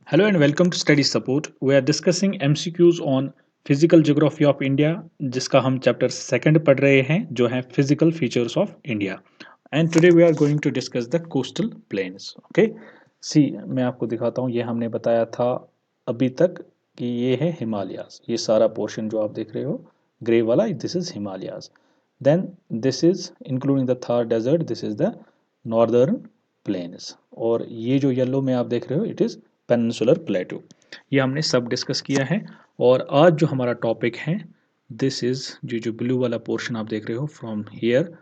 Hello and welcome to Study Support. We are discussing MCQs on Physical Geography of India, जिसका हम chapter second पढ़ रहे हैं जो है Physical Features of India. And today we are going to discuss the coastal plains. Okay? See, मैं आपको दिखाता हूँ. ये हमने बताया था अभी तक कि ये है हिमालयाज. ये सारा पोर्शन जो आप देख रहे हो ग्रे वाला, this is Himalayas. Then this is including the Thar desert, this is the northern plains. और ये जो येलो में आप देख रहे हो इट इज़ पेनिनसुलर प्लेटू. ये हमने सब डिस्कस किया है. और आज जो हमारा टॉपिक है दिस इज जो ब्लू वाला पोर्शन आप देख रहे हो फ्रॉम हियर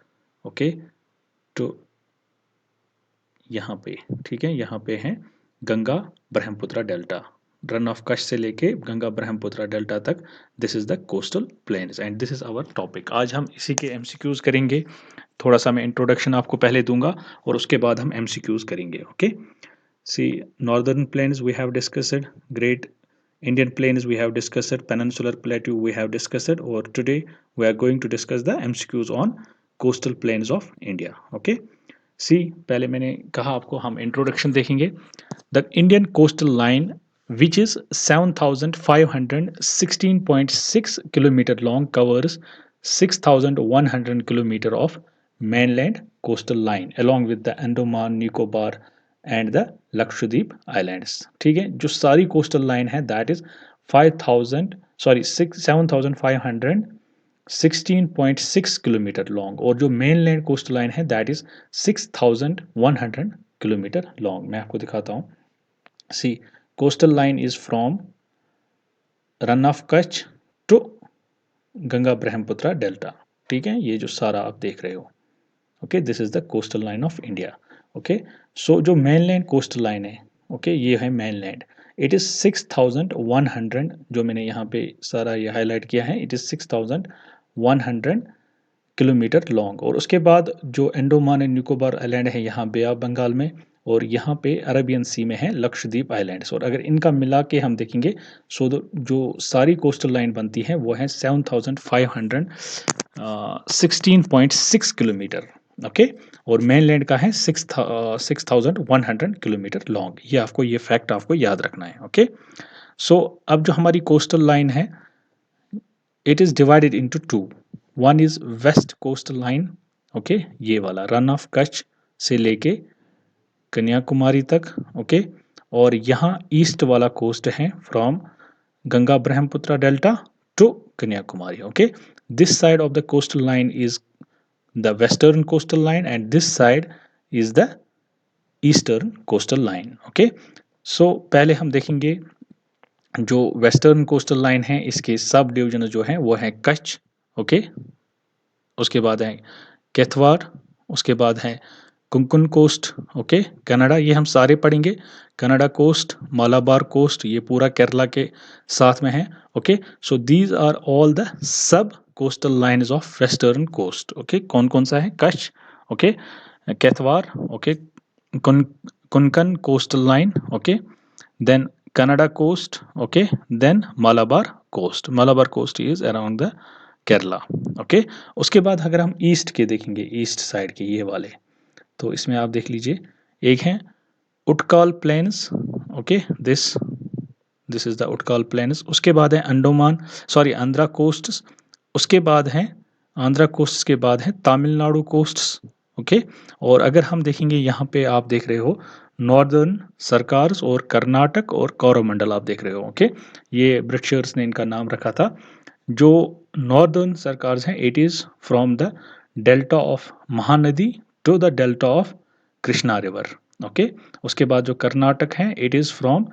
ओके टू यहाँ पे. ठीक है, यहाँ पे है गंगा ब्रह्मपुत्र डेल्टा. रन ऑफ कच्छ से लेके गंगा ब्रह्मपुत्र डेल्टा तक this is the coastal plains and this is our topic. आज हम इसी के एमसीक्यूज करेंगे. थोड़ा सा मैं इंट्रोडक्शन आपको पहले दूंगा और उसके बाद हम एमसीक्यूज करेंगे. Okay. See, northern plains we have discussed, great Indian plains we have discussed, peninsular plateau we have discussed, or today we are going to discuss the MCQs on coastal plains of India. Okay. See, पहले मैंने कहा आपको हम introduction देखेंगे. The Indian coastal line which is 7,516.6 kilometer long covers 6,100 kilometer of mainland coastal line along with the Andaman Nicobar and the Lakshadweep islands. ठीक है, जो सारी कोस्टल लाइन है दैट इज 7,516.6 किलोमीटर लॉन्ग और जो मेन लैंड कोस्टल लाइन है that is 6,100 kilometre long. मैं आपको दिखाता हूँ. See, coastal line is from Rann of Kutch to Ganga Brahmaputra delta. ठीक है, ये जो सारा आप देख रहे हो. Okay, this is the coastal line of India. Okay, so जो मेनलैंड कोस्टल लाइन है ओके ये है मेनलैंड. इट इज़ 6,100 जो मैंने यहाँ पे सारा ये हाईलाइट किया है. It is 6,100 kilometre long. और उसके बाद जो अंडमान एंड निकोबार आइलैंड है यहाँ बे ऑफ बंगाल में और यहाँ पे अरेबियन सी में है लक्षद्वीप आइलैंड्स. और अगर इनका मिला के हम देखेंगे सो जो सारी कोस्टल लाइन बनती है वो है 7,516.6 किलोमीटर. ओके, और मेनलैंड का है 6,100 किलोमीटर लॉन्ग. ये आपको ये फैक्ट आपको याद रखना है. ओके, सो अब जो हमारी कोस्टल लाइन है it is divided into two. One is west coastal line. Okay, ये वाला रन ऑफ कच्छ से लेके कन्याकुमारी तक. ओके, और यहाँ ईस्ट वाला कोस्ट है from Ganga Brahmaputra delta two Kanyakumari. Okay, this side of the coastal line is the western coastal line and this side is the eastern coastal line. Okay, so पहले हम देखेंगे जो वेस्टर्न कोस्टल लाइन है इसके सब डिवीजन जो है वो है कच्छ. ओके, उसके बाद है केथवार, उसके बाद है कुंकन कोस्ट. ओके, कनाडा ये हम सारे पढ़ेंगे. कनाडा कोस्ट, मालाबार कोस्ट ये पूरा केरला के साथ में है. Okay, so these are all the sub coastal lines of western coast. Okay, कौन कौन सा है? Kutch, okay, Kathiawar, okay, Konkan coastal line, okay, then Kanara coast, okay, then Malabar coast. Malabar coast is around the Kerala. Okay, उसके बाद अगर हम ईस्ट के देखेंगे, ईस्ट साइड के ये वाले, तो इसमें आप देख लीजिए एक है Utkal plains. Okay, this is the Utkal plains. उसके बाद है अंडोमान सॉरी आंध्रा कोस्ट. उसके बाद है आंध्रा कोस्ट के बाद है तमिलनाडु कोस्ट्स. ओके, और अगर हम देखेंगे यहाँ पे आप देख रहे हो नॉर्दर्न सरकार्स और कर्नाटक और कोरोमंडल आप देख रहे हो. ओके, ये ब्रिटिशर्स ने इनका नाम रखा था. जो नॉर्दर्न सरकार्स हैं it is from the delta of Mahanadi to the delta of Krishna river. Okay, उसके बाद जो कर्नाटक है it is from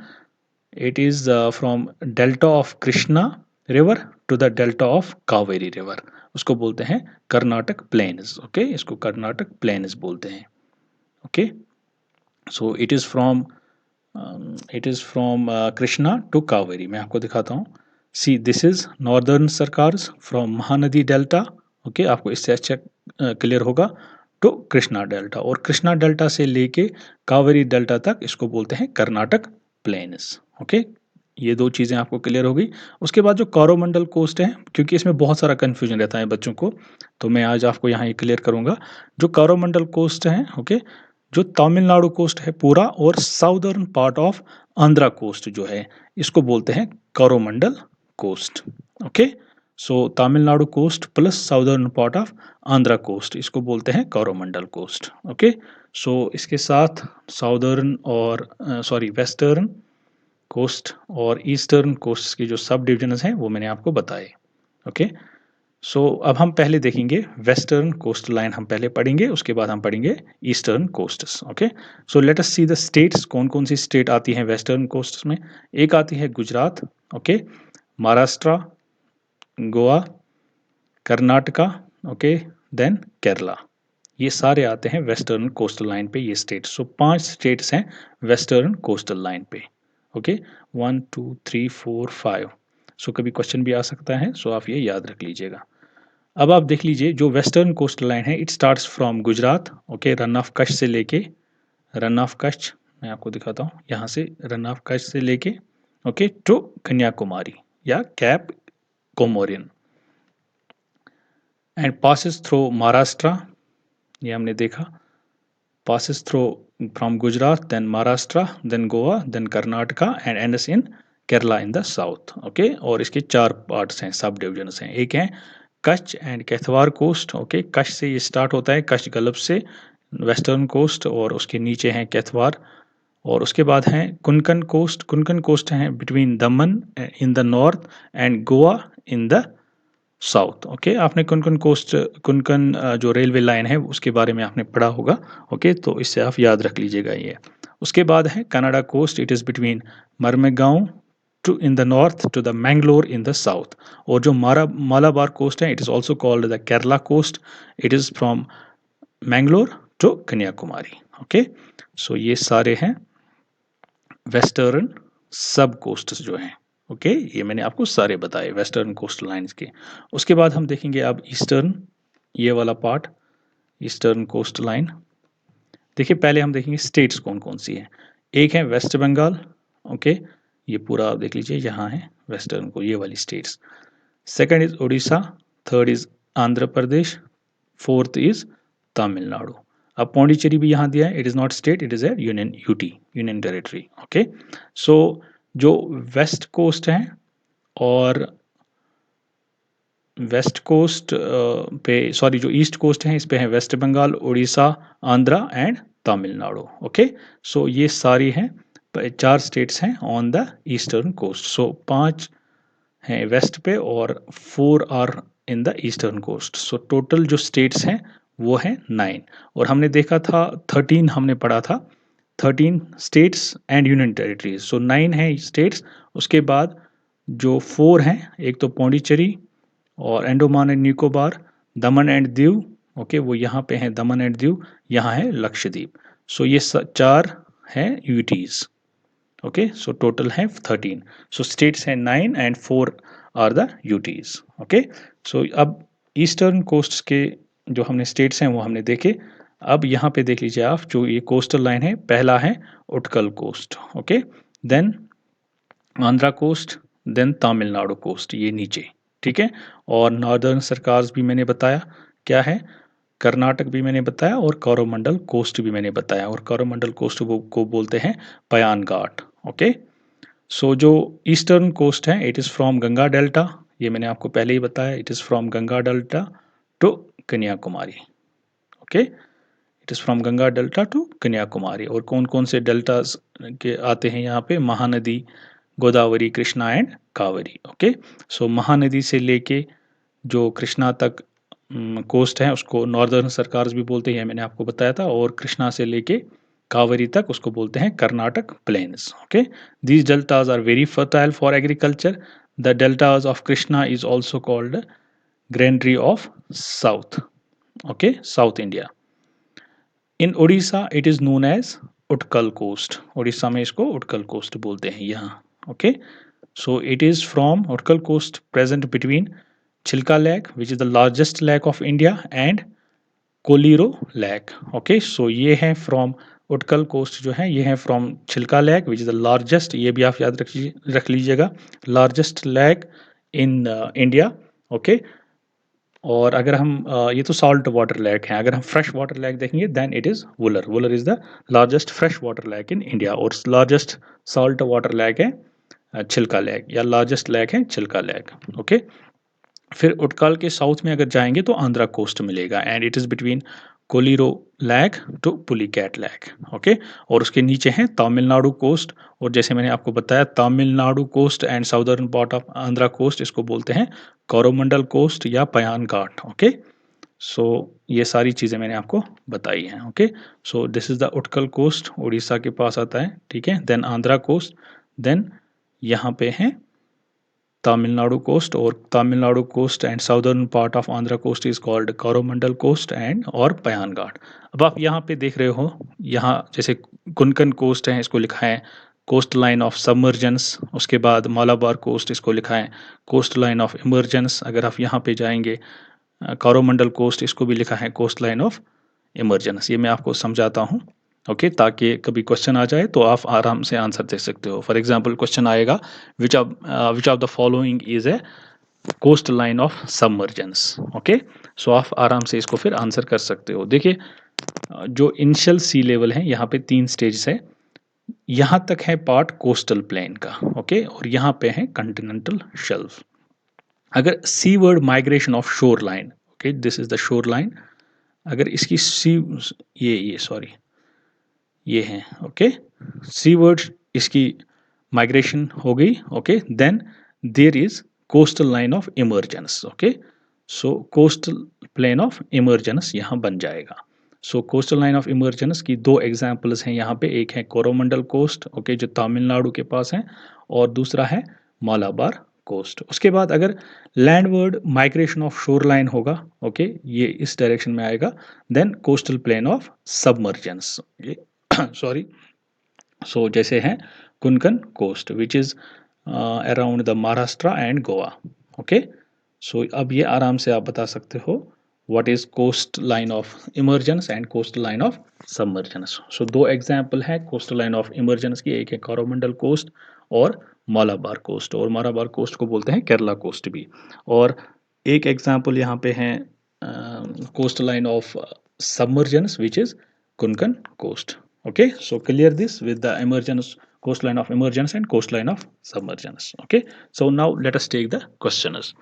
delta of Krishna river to the delta of Kaveri river. उसको बोलते हैं कर्नाटक प्लेन्स. ओके, इसको कर्नाटक प्लेन्स बोलते हैं. Okay, so it is from Krishna to Kaveri. मैं आपको दिखाता हूँ. See, this is northern Circars from Mahanadi delta. Okay, आपको इससे अच्छा क्लियर होगा टू कृष्णा डेल्टा. और कृष्णा डेल्टा से लेके कावेरी डेल्टा तक इसको बोलते हैं कर्नाटक प्लेन्स. ओके, ये दो चीज़ें आपको क्लियर हो गई. उसके बाद जो कोरोमंडल कोस्ट है, क्योंकि इसमें बहुत सारा कन्फ्यूजन रहता है बच्चों को, तो मैं आज आपको यहाँ ये क्लियर करूँगा. जो कोरोमंडल कोस्ट है ओके जो तमिलनाडु कोस्ट है पूरा और southern part of Andhra coast जो है इसको बोलते हैं Coromandel coast. Okay, so Tamil Nadu coast plus southern part of Andhra coast इसको बोलते हैं कोरोमंडल कोस्ट। ओके, सो इसके साथ साउदर्न और सॉरी वेस्टर्न कोस्ट और ईस्टर्न कोस्ट की जो सब डिविजन्स हैं वो मैंने आपको बताए। ओके, सो अब हम पहले देखेंगे वेस्टर्न कोस्ट लाइन, हम पहले पढ़ेंगे उसके बाद हम पढ़ेंगे eastern coasts. Okay, so let us see the states, कौन कौन सी स्टेट आती हैं वेस्टर्न कोस्ट में। एक आती है Gujarat, okay, Maharashtra, Goa, Karnataka, okay, then Kerala, ये सारे आते हैं वेस्टर्न कोस्टल लाइन पे ये स्टेट्स। सो 5 स्टेट्स हैं वेस्टर्न कोस्टल लाइन पे। ओके, 1 2 3 4 5। सो कभी क्वेश्चन भी आ सकता है, सो आप ये याद रख लीजिएगा। अब आप देख लीजिए जो वेस्टर्न कोस्टल लाइन है, it starts from Gujarat, okay, run of Kutch से लेके, रन ऑफ कच्छ मैं आपको दिखाता हूँ, यहाँ से रन ऑफ कच्छ से लेके ओके टू कन्याकुमारी या cape Comorin, and passes through Maharashtra, ये हमने देखा, passes through from Gujarat, then Maharashtra, then Goa, then Karnataka and ends in Kerala in the south। Okay, और इसके 4 पार्ट्स हैं, सब डिविजन्स हैं। एक है Kutch and Kathiawar coast, okay, Kutch से ये स्टार्ट होता है, कच्छ गल्फ से वेस्टर्न कोस्ट, और उसके नीचे हैं कैथवार, और उसके बाद हैं कुनकन कोस्ट, कुनकन कोस्ट हैं between Daman in the north and Goa in the south. Okay, आपने कुनकन कोस्ट, कुनकन जो रेलवे लाइन है उसके बारे में आपने पढ़ा होगा। ओके, तो इससे आप याद रख लीजिएगा ये। उसके बाद है Kanara coast, it is between Marmagao to in the north to the Mangalore in the south. और जो मालाबार कोस्ट है, it is also called the Kerala coast, it is from Mangalore to Kanyakumari. Okay, so ये सारे हैं वेस्टर्न सब कोस्ट जो हैं। ओके, ये मैंने आपको सारे बताए वेस्टर्न कोस्ट लाइन्स के। उसके बाद हम देखेंगे अब ईस्टर्न, ये वाला पार्ट, ईस्टर्न कोस्ट लाइन। देखिए पहले हम देखेंगे स्टेट्स कौन कौन सी हैं। एक है वेस्ट बंगाल, ओके, ये पूरा आप देख लीजिए, यहाँ है वेस्टर्न को ये वाली states. Second is Orissa, third is Andhra Pradesh, fourth is Tamil Nadu. अब पौंडीचेरी भी यहाँ दिया है, it is not state, it is a union, UT, union territory. Okay, so जो वेस्ट कोस्ट हैं और वेस्ट कोस्ट पे सॉरी जो ईस्ट कोस्ट हैं इस पे हैं West Bengal, Orissa, Andhra and Tamil Nadu. Okay, so ये सारी हैं 4 स्टेट्स हैं on the eastern coast. So 5 हैं वेस्ट पे और 4 are in the eastern coast. So total जो स्टेट्स हैं वो हैं 9। और हमने देखा था 13, हमने पढ़ा था 13 स्टेट्स एंड यूनियन टेरिटरीज। सो 9 हैं स्टेट्स, उसके बाद जो 4 हैं, एक तो पौंडीचेरी और Andaman and Nicobar, Daman and Diu, okay, वो यहाँ पे हैं दमन एंड दीव, यहाँ है लक्षद्वीप। सो ये 4 हैं यूटीज। ओके, सो टोटल है 13। सो स्टेट्स हैं 9 and 4 are the UTs. Okay, so अब ईस्टर्न कोस्ट के जो हमने स्टेट्स हैं वो हमने देखे। अब यहाँ पे देख लीजिए आप, जो ये कोस्टल लाइन है, पहला है Utkal coast, okay, then Andhra coast, then Tamil Nadu coast, ये नीचे, ठीक है। और नॉर्दर्न सरकार भी मैंने बताया क्या है, कर्नाटक भी मैंने बताया, और कोरोमंडल कोस्ट भी मैंने बताया। और कोरोमंडल कोस्ट को बोलते हैं पयान घाट। ओके, सो जो ईस्टर्न कोस्ट है, it is from Ganga delta, ये मैंने आपको पहले ही बताया, it is from Ganga delta two Kanyakumari. Okay, it is from Ganga delta two Kanyakumari. और कौन कौन से डेल्टाज के आते हैं यहाँ पे, महानदी, गोदावरी, कृष्णा एंड कावेरी। ओके, सो महानदी से लेके जो कृष्णा तक कोस्ट है उसको नॉर्दर्न सरकार भी बोलते हैं, मैंने आपको बताया था। और कृष्णा से लेके कावेरी तक उसको बोलते हैं Karnataka plains. Okay, these deltas are very fertile for agriculture. The deltas of Krishna is also called granary of south, okay, south India. In Orissa it is known as Utkal coast, Orissa में इसको उटकल कोस्ट बोलते हैं यहाँ। Okay, so it is from Utkal coast present between Chilka Lake, which is the largest lake of India, and Koliro Lake. Okay, so ये है from Utkal coast जो है ये है from Chilka Lake, which is the largest, ये भी आप याद रख लीजिएगा, largest lake in India. Okay, और अगर हम ये तो सॉल्ट वाटर लेक है, अगर हम फ्रेश वाटर लेक देखेंगे then it is Wular. Wular is the largest fresh water lake in India, और लार्जेस्ट सॉल्ट वाटर लेक है छिलका लेक, या लार्जेस्ट लेक है छिलका लेक। ओके, फिर उटकाल के साउथ में अगर जाएंगे तो आंध्रा कोस्ट मिलेगा, and it is between Kolleru lake to Pulicat lake. Okay, और उसके नीचे हैं तमिलनाडु कोस्ट, और जैसे मैंने आपको बताया Tamil Nadu coast and southern part of Andhra coast इसको बोलते हैं कोरोमंडल कोस्ट या पयान घाट। ओके, सो ये सारी चीज़ें मैंने आपको बताई हैं। Okay, so this is the Utkal coast, Orissa के पास आता है, ठीक है। देन आंध्रा कोस्ट, देन यहाँ पे हैं तमिलनाडु कोस्ट, और Tamil Nadu coast and southern part of Andhra coast is called Coromandel coast and और पयान घाट। अब आप यहाँ पे देख रहे हो, यहाँ जैसे कुनकन कोस्ट है, इसको लिखा है कोस्ट लाइन ऑफ सबमर्जेंस। उसके बाद मालाबार कोस्ट, इसको लिखा है कोस्ट लाइन ऑफ इमरजेंस। अगर आप यहाँ पे जाएंगे कोरोमंडल कोस्ट, इसको भी लिखा है कोस्ट लाइन ऑफ इमरजेंस। ये मैं आपको समझाता हूँ, ओके, ताकि कभी क्वेश्चन आ जाए तो आप आराम से आंसर दे सकते हो। फॉर एग्जांपल क्वेश्चन आएगा which of the following is a coast line of submergence. Okay, so आप आराम से इसको फिर आंसर कर सकते हो। देखिए जो इनिशियल सी लेवल है, यहाँ पे 3 स्टेज है। यहाँ तक है पार्ट कोस्टल प्लेन का, ओके, और यहाँ पे है कंटिनेंटल शेल्फ। अगर seaward migration of shore line, okay, this is the shore line. अगर इसकी सी, ये सॉरी ये है, ओके, सी वर्ड इसकी माइग्रेशन हो गई, okay, then there is coastal line of emergence. Okay, so coastal plain of emergence यहाँ बन जाएगा। सो कोस्टल लाइन ऑफ इमरजेंस की 2 एग्जांपल्स हैं यहाँ पे, एक है कोरोमंडल कोस्ट, ओके, जो तमिलनाडु के पास है, और दूसरा है मालाबार कोस्ट। उसके बाद अगर landward migration of shore line होगा, ओके, ये इस डायरेक्शन में आएगा, then coastal plain of submergence, sorry, so जैसे हैं Konkan coast which is around the Maharashtra and Goa. Okay, so अब ये आराम से आप बता सकते हो what is coast line of emergence and coast line of submergence. So 2 example है कोस्ट लाइन ऑफ इमरजेंस की, एक है कोरोमंडल कोस्ट और मालाबार कोस्ट, और मालाबार कोस्ट को बोलते हैं केरला कोस्ट भी। और एक एग्जांपल यहाँ पे है coast line of submergence which is Konkan coast. Okay, so clear this with the emergence, coastline of emergence and coastline of submergence. Okay, so now let us take the questions.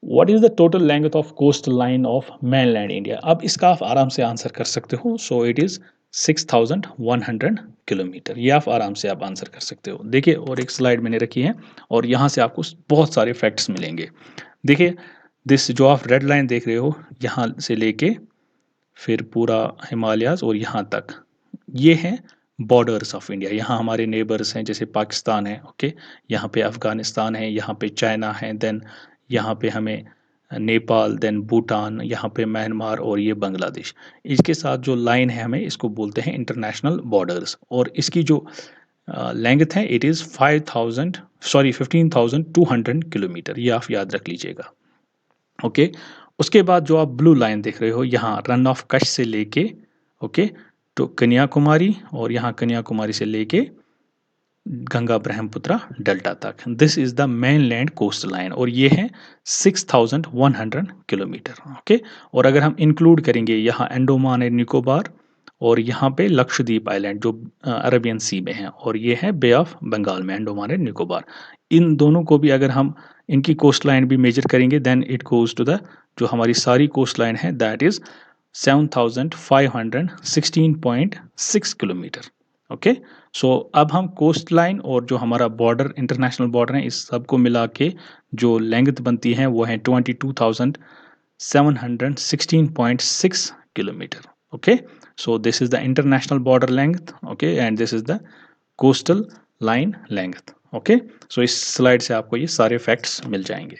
What is the total length of coastline of mainland India? अब इसका आप आराम से answer कर सकते हो। So it is 6100 kilometre. ये आप आराम से आप आंसर कर सकते हो। देखिए, और एक स्लाइड मैंने रखी है, और यहाँ से आपको बहुत सारे फैक्ट्स मिलेंगे। देखिए, दिस जो आप रेड लाइन देख रहे हो, यहाँ से लेके फिर पूरा हिमालयाज़ और यहाँ तक, ये हैं बॉर्डर्स ऑफ इंडिया। यहाँ हमारे नेबर्स हैं, जैसे पाकिस्तान है, ओके, यहाँ पे अफ़गानिस्तान है, यहाँ पे चाइना है, देन यहाँ पे हमें नेपाल, देन भूटान, यहाँ पे म्यांमार, और ये बांग्लादेश। इसके साथ जो लाइन है हमें इसको बोलते हैं इंटरनेशनल बॉर्डर्स, और इसकी जो लेंथ है इट इज़ 15,200 किलोमीटर। ये आप याद रख लीजिएगा, ओके। उसके बाद जो आप ब्लू लाइन देख रहे हो, यहाँ रन ऑफ कच्छ से लेके, ओके, तो कन्याकुमारी, और यहाँ कन्याकुमारी से लेके गंगा ब्रह्मपुत्र डेल्टा तक, this is the main land coast line, और ये है 6100 किलोमीटर। ओके, और अगर हम इंक्लूड करेंगे यहाँ अंडोमान एंड निकोबार, और यहाँ पे लक्षद्वीप आइलैंड जो अरबियन सी में है, और ये है बे ऑफ बंगाल में अंडोमान एंड निकोबार, इन दोनों को भी अगर हम इनकी कोस्ट लाइन भी मेजर करेंगे, then it goes to the, जो हमारी सारी कोस्ट लाइन है that is 7516.6 kilometre. Okay, so अब हम कोस्ट लाइन और जो हमारा बॉर्डर, इंटरनेशनल बॉर्डर है, इस सब को मिला के जो लेंथ बनती है वो है 22,716.6 kilometre. Okay, so this is the international border length, okay, and this is the coastal line length. Okay, so इस स्लाइड से आपको ये सारे फैक्ट्स मिल जाएंगे।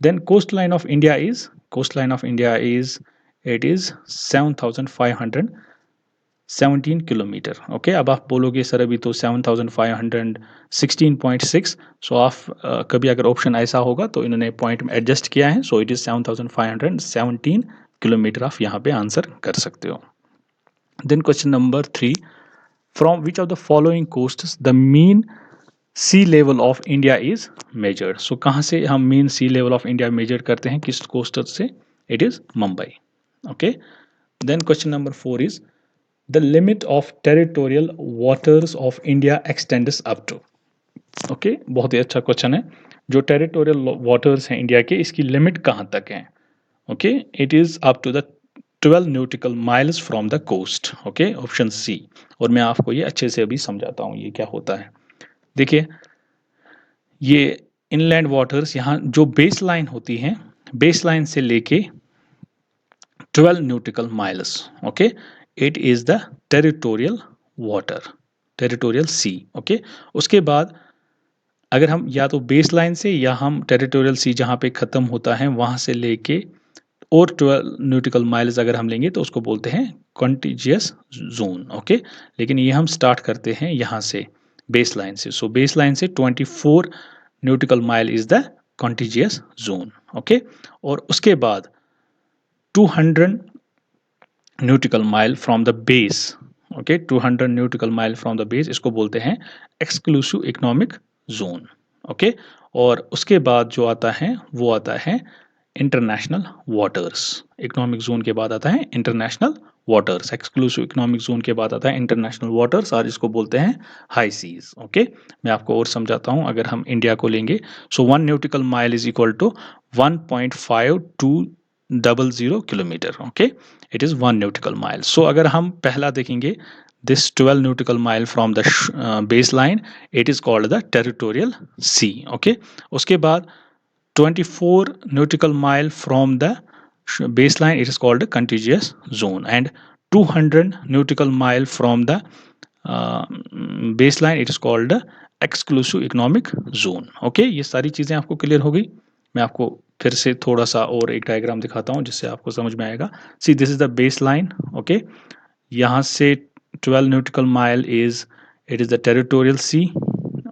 Then coastline of India is, coastline of India is, it is 7,517 kilometre. Okay, अब आप बोलोगे sir अभी तो 7,516.6, सो आप कभी अगर ऑप्शन ऐसा होगा तो इन्होंने पॉइंट में एडजस्ट किया है, सो इट इज़ 7,517 किलोमीटर। आप यहाँ पे आंसर कर सकते हो। Then question number 3, from which of the following coasts the mean sea level of India is measured. So कहाँ से हम mean sea level of India measure करते हैं, किस कोस्टल से? It is Mumbai. Okay, then question number 4 is the limit of territorial waters of India extends up to. Okay, बहुत ही अच्छा क्वेश्चन है। जो टेरिटोरियल वाटर्स हैं इंडिया के, इसकी लिमिट कहाँ तक है? Okay, it is up to the 12 nautical miles from the coast. Okay, option C. और मैं आपको ये अच्छे से अभी समझाता हूँ ये क्या होता है। देखिए, ये इनलैंड वाटर्स, यहाँ जो बेस लाइन होती हैं, बेस लाइन से लेके 12 nautical miles, okay, it is the territorial water, territorial sea. Okay, उसके बाद अगर हम या तो बेस लाइन से या हम टेरिटोरियल सी जहाँ पे ख़त्म होता है वहाँ से लेके और 12 न्यूटिकल माइल्स अगर हम लेंगे तो उसको बोलते हैं कॉन्टिजियस जोन। ओके, लेकिन ये हम स्टार्ट करते हैं यहाँ से, बेस लाइन से। सो बेस लाइन से 24 nautical mile is the contiguous zone. Okay, और उसके बाद 200 nautical mile from the base. Okay, 200 nautical mile from the base, इसको बोलते हैं एक्सक्लूसिव इकोनॉमिक जोन। ओके, और उसके बाद जो आता है वो आता है इंटरनेशनल वाटर्स। इकोनॉमिक जोन के बाद आता है international waters. Exclusive economic zone के बाद आता है इंटरनेशनल वाटर्स, और इसको बोलते हैं हाई सीज। ओके, मैं आपको और समझाता हूँ। अगर हम इंडिया को लेंगे, so 1 nautical mile is equal to 1.5200 kilometre. Okay, it is 1 nautical mile. So अगर हम पहला देखेंगे, this 12 nautical mile from the base line, it is called the territorial sea. Okay, उसके बाद 24 nautical mile from the baseline, it is called a contiguous zone, and 200 nautical mile from the baseline, it is called the exclusive economic zone. Okay, ये सारी चीज़ें आपको clear हो गई। मैं आपको फिर से थोड़ा सा और एक डायग्राम दिखाता हूँ जिससे आपको समझ में आएगा। See, this is the base line. Okay, यहाँ से 12 nautical mile is, it is the territorial sea.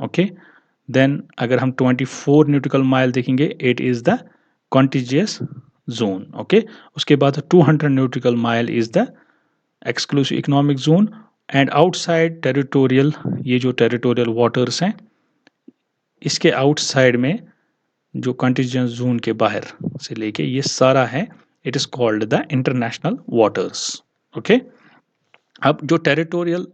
Okay, then अगर हम 24 न्यूटिकल माइल देखेंगे, it is the contiguous zone. Okay, उसके बाद 200 nautical mile is the exclusive economic zone, and outside territorial, ये जो territorial waters हैं, इसके आउटसाइड में जो कॉन्टिजियस जोन के बाहर से लेके ये सारा है, it is called the international waters. Okay, अब जो टेरिटोरियल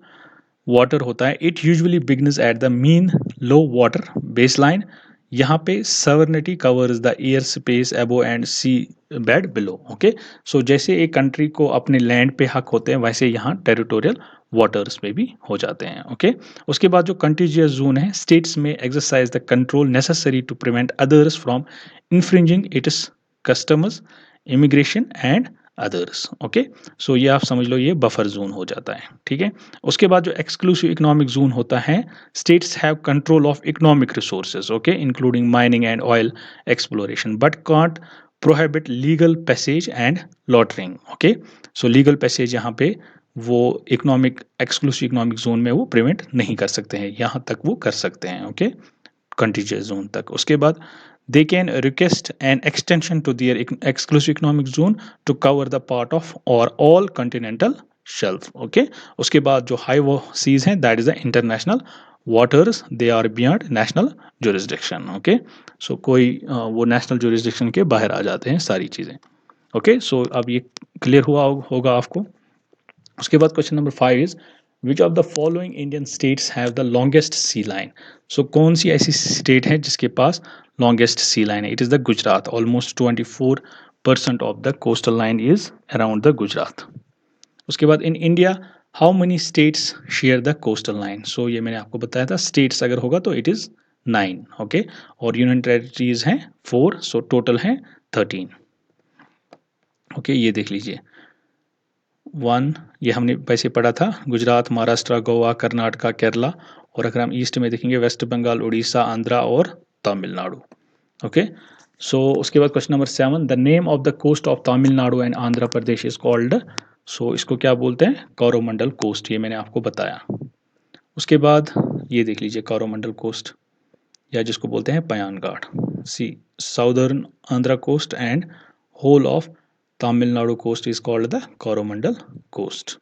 वाटर होता है, it usually begins at the mean low water base line. यहाँ पे sovereignty covers the air space above and sea bed below. Okay, so जैसे एक country को अपने लैंड पे हक होते हैं, वैसे यहाँ टेरिटोरियल वाटर्स में भी हो जाते हैं। ओके, उसके बाद जो कंटिजियस जोन है, स्टेट्स में exercise the control necessary to prevent others from infringing its customers, immigration and others. Okay, so ये आप समझ लो, ये बफर जोन हो जाता है। ठीक है, उसके बाद जो एक्सक्लूसिव इकोनॉमिक जोन होता है, states have control of economic resources, okay, including mining and oil exploration, but can't prohibit legal passage and lautering. Okay, so legal passage यहाँ पे वो इकोनॉमिक, एक्सक्लूसिव इकोनॉमिक जोन में वो प्रिवेंट नहीं कर सकते हैं, यहाँ तक वो कर सकते हैं। ओके, कंटिजियस जोन तक। उसके बाद they can request an extension to their exclusive economic zone to cover the part of or all continental shelf. Okay, उसके बाद जो high seas हैं, that is the international waters, they are beyond national jurisdiction. Okay, so कोई वो national jurisdiction के बाहर आ जाते हैं सारी चीज़ें। Okay, so अब ये क्लियर हुआ होगा आपको। उसके बाद question number 5 is which of the following Indian states have the longest sea line. So कौन सी ऐसी स्टेट है जिसके पास लॉन्गेस्ट सी लाइन है? It is the Gujarat. Almost 24% of the coastal line is around the Gujarat. उसके बाद in India how many states share the coastal line? So ये मैंने आपको बताया था, स्टेट्स अगर होगा तो इट इज़ 9। ओके, और यूनियन टेरिटरीज हैं 4, सो टोटल हैं 13। ओके, ये देख लीजिए 1, ये हमने वैसे पढ़ा था, गुजरात, महाराष्ट्र, गोवा, कर्नाटका, केरला, और अगर हम ईस्ट में देखेंगे वेस्ट बंगाल, उड़ीसा, आंध्रा और तमिलनाडु। ओके, सो उसके बाद question number 7, the name of the coast of Tamil Nadu and Andhra Pradesh is called. So इसको क्या बोलते हैं? कोरोमंडल कोस्ट, ये मैंने आपको बताया। उसके बाद ये देख लीजिए कोरोमंडल कोस्ट, या जिसको बोलते हैं Payan Ghat. See, southern Andhra coast and whole of Tamil Nadu coast is called the Coromandel coast.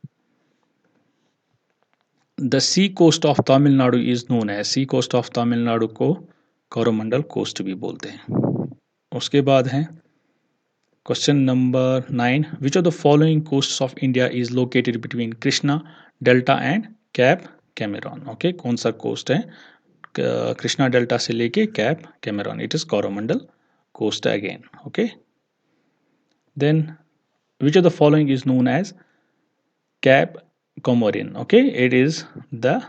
The sea coast of Tamil Nadu is known as, sea coast of Tamil Nadu को कोरोमंडल कोस्ट भी बोलते हैं। उसके बाद है question number 9, which of the following coasts of India is located between Krishna delta and cape Comorin. Okay, कौन सा coast है कृष्णा डेल्टा से लेके cap Cameron? It is Coromandel coast again. Okay, then which of the following is known as cape Comorin? Okay, it is the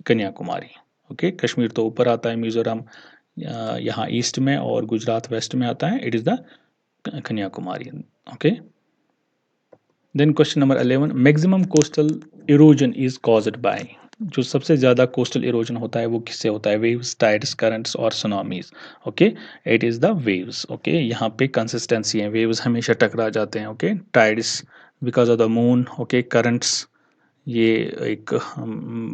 Kanyakumari. Okay, Kashmir तो ऊपर आता है, मिजोरम यहाँ ईस्ट में और गुजरात वेस्ट में आता है। It is the Kanyakumari. Okay, then question number 11, maximum coastal erosion is caused by, जो सबसे ज़्यादा कोस्टल इरोजन होता है वो किससे होता है? वेव्स, टाइड्स, करंट्स और tsunamis. Okay, it is the waves. Okay, यहाँ पे कंसिस्टेंसी है, वेव्स हमेशा टकरा जाते हैं। Okay, tides because of the moon. Okay, currents ये एक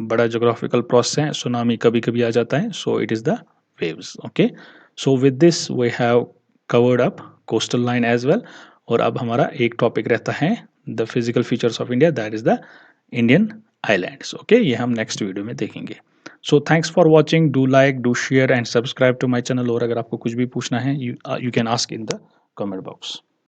बड़ा जोग्राफिकल प्रोसेस है, सुनामी कभी कभी आ जाता है, so it is the waves. Okay, so with this we have covered up coastal line as well. और अब हमारा एक टॉपिक रहता है the physical features of India, that is the Indian islands. Okay, ये हम नेक्स्ट वीडियो में देखेंगे। So thanks for watching, do like, do share and subscribe to my channel. और अगर आपको कुछ भी पूछना है, you can ask in the comment box.